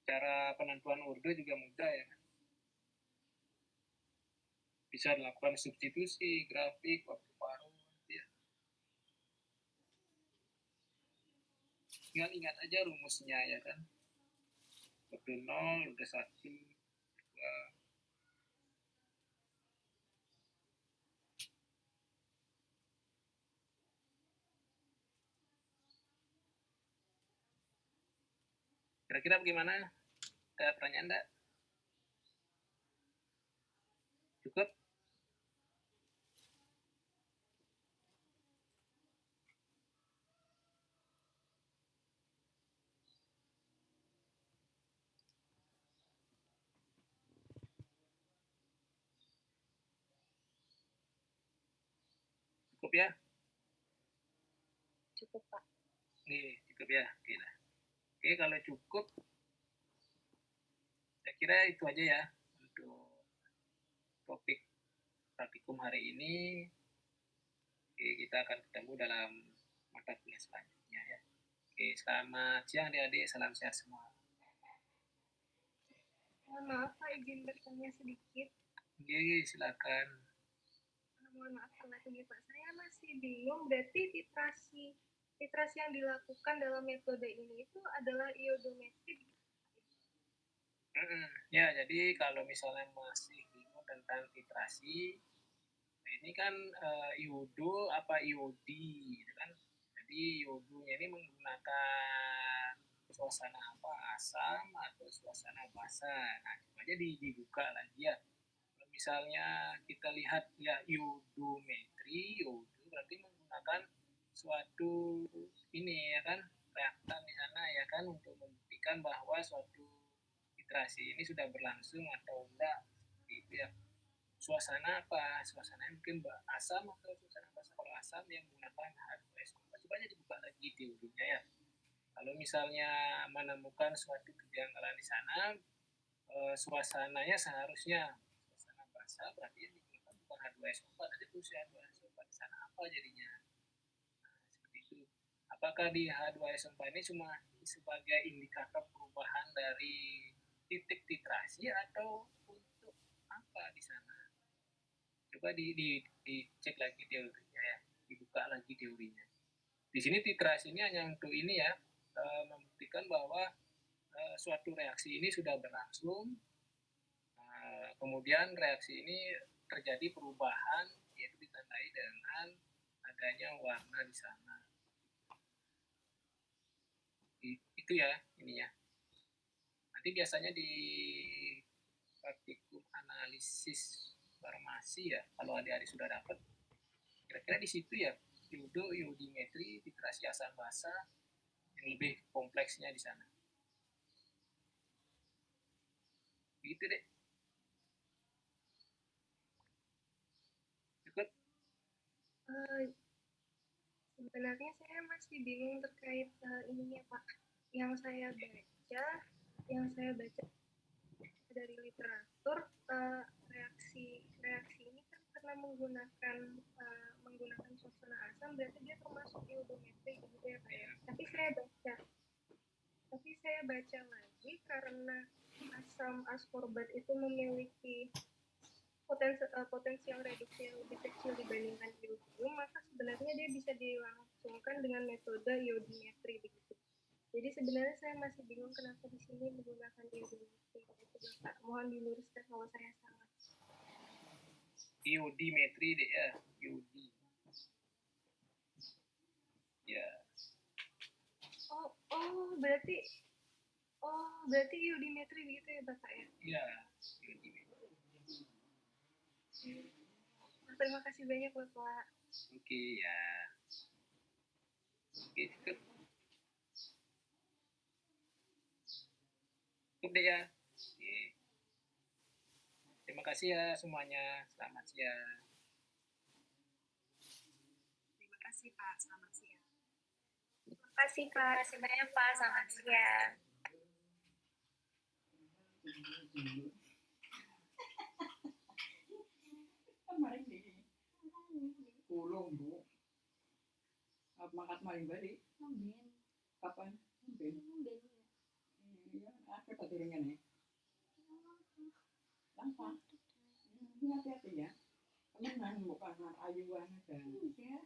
Cara penentuan urdo juga mudah ya. Bisa dilakukan substitusi, grafik, waktu paruh ya. Tinggal ingat aja rumusnya ya kan. Urdo 0, urdo 1, 2. Kira-kira bagaimana? Ada pertanyaan enggak? Cukup? Cukup ya?
Cukup, Pak.
Nih, cukup ya. Oke, kalau cukup, saya kira itu aja ya untuk topik praktikum hari ini. Oke, kita akan ketemu dalam mata kuliah selanjutnya ya. Oke, selamat siang adik-adik, salam sehat semua.
Mohon maaf Pak, izin bertanya sedikit.
Oke, silakan.
Mohon maaf terlebih Pak, saya masih bingung. Berarti titrasi yang dilakukan dalam metode ini itu adalah iodometri.
Ya, jadi kalau misalnya masih bingung tentang titrasi, ini kan iodo apa iodi gitu kan. Jadi iodonya ini menggunakan suasana apa, asam atau suasana basa. Nah, coba aja dibuka lagi ya. Kalau misalnya kita lihat ya iodometri, iodo berarti menggunakan suatu ini ya kan, reaktan di sana ya kan untuk membuktikan bahwa suatu titrasi ini sudah berlangsung atau enggak gitu ya. Suasana apa? Suasana mungkin asam atau suasana basa. Kalau asam yang menggunakan H2SO4. Coba aja dibuka lagi teorinya ya. Kalau misalnya menemukan suatu kejanggalan di sana, suasananya seharusnya suasana basa, berarti yang digunakan bukan H2SO4, ada fungsi H2SO4 di sana apa jadinya? Nah, seperti itu. Apakah di H2SO4 ini cuma sebagai indikator perubahan dari titik titrasi atau untuk apa di sana? Coba dicek lagi teorinya ya, dibuka lagi teorinya. Di sini titrasi ini hanya untuk ini ya, membuktikan bahwa suatu reaksi ini sudah berlangsung, kemudian reaksi ini terjadi perubahan, yaitu ditandai dengan adanya warna di sana. Itu ya ininya. Nanti biasanya di praktikum analisis farmasi ya, kalau adik-adik sudah dapat, kira-kira di situ ya, iodo, iodimetri, titrasi asam basa, yang lebih kompleksnya di sana. Gitu deh. Cukup?
Sebenarnya saya masih bingung terkait ininya Pak. Yang saya baca dari literatur, reaksi ini kan karena menggunakan suasana asam, berarti dia termasuk iodometri gitu ya Pak ya. Tapi saya baca lagi karena asam askorbat itu memiliki potensial reduksi yang lebih kecil dibandingkan iodium, maka sebenarnya dia bisa dilangsungkan dengan metode iodimetri begitu. Jadi sebenarnya saya masih bingung kenapa di sini menggunakan iodimetri. Itu Bapak, mohon diluruskan kalau saya salah.
Iodimetri deh ya, iodi. Ya.
Oh, berarti audiometri begitu ya, Bapak ya?
Iya.
Terima kasih banyak, Bapak.
Oke ya. Oke, cukup. Cukup deh ya. Oke. Terima kasih ya semuanya. Selamat siang.
Terima kasih Pak, selamat siang.
Terima kasih banyak Pak, selamat siang.
Kemarin di Kulung, Bu. Makan maling balik. Kapan? Iya, ada katuringan ya. Langsung. Hati-hati ya. Temenan bukan ayuan aja.